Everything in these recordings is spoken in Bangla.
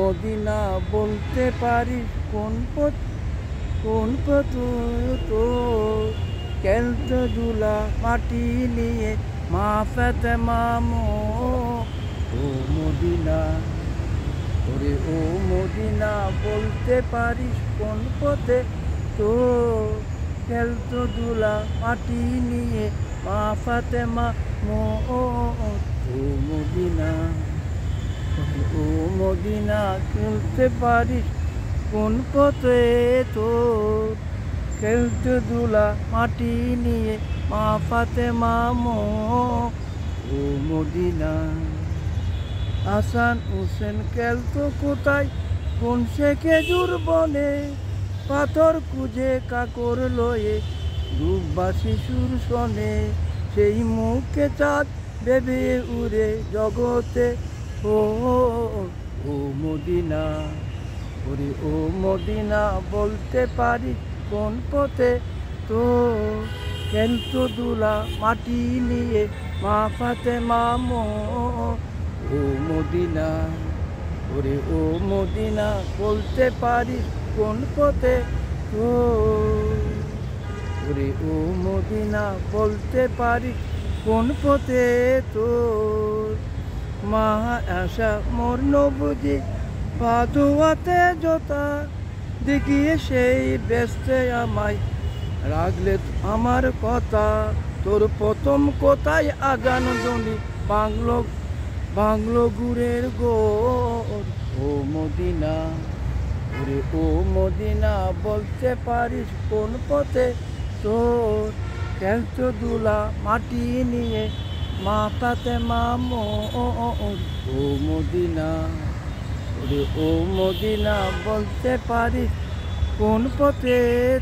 মদিনা বলতে পারিস কোন পথ তো খেলতো ধুলা মাটি নিয়ে মা ফাতেমা ও মদিনা, ওরে ও মদিনা বলতে পারিস কোন পথে তো খেলতো ধুলা মাটি নিয়ে মা ফাতেমা ও মদিনা, ও মদিনা খেলতে পারিস কোন পথে তো খেলতো ধুলা মাটি নিয়ে মা ফাতেমা ও মদিনা। হাসান হোসেন খেলতো কোথায় কোন সে খেজুর বনে, পাথর খুঁজে কাকর লয়ে রূপবাসী সুর শোনে, সেই মুখে চাঁদ ভেবে উড়ে জগতে ও মদিনা, ওরে ও মদিনা বলতে পারি কোন পথে তো খেলতো ধুলা মাটি নিয়ে মা ফাতেমা ও মদিনা, ওরে ও মদিনা বলতে পারি কোন পথে তো, ওরে ও মদিনা বলতে পারি কোন পথে তো। মা আশা মোর নবুজি পাদুয়াতে জোতা দেখিয়ে সেই ব্যস্তে আমায় রাখলে আমার কথা, তোর প্রথম কোথায় আগান জনি বাংলো গুড়ের গোর ও মদিনা, ওরে ও মদিনা বলতে পারিস কোন পথে তোর খেলতো ধুলা মাটি নিয়ে মা ফাতেমা ও মদিনা, ওরে ও মদিনা বলতে পারিস কোন পথে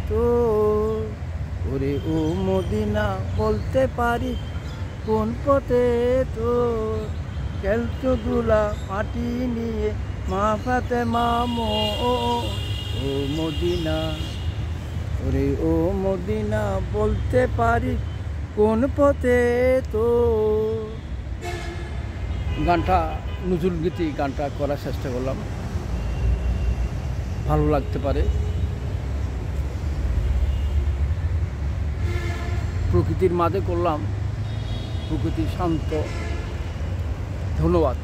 তোর, ওরে ও মদিনা বলতে পারিস কোন পথে তোর খেলতো ধুলা মাটি নিয়ে মা ফাতেমা ও মদিনা, ওরে ও মদিনা বলতে পারিস কোন পথে তো। গানটা নজরুল গীতি, গানটা করার চেষ্টা করলাম, ভালো লাগতে পারে। প্রকৃতির মাঝে করলাম, প্রকৃতি শান্ত। ধন্যবাদ।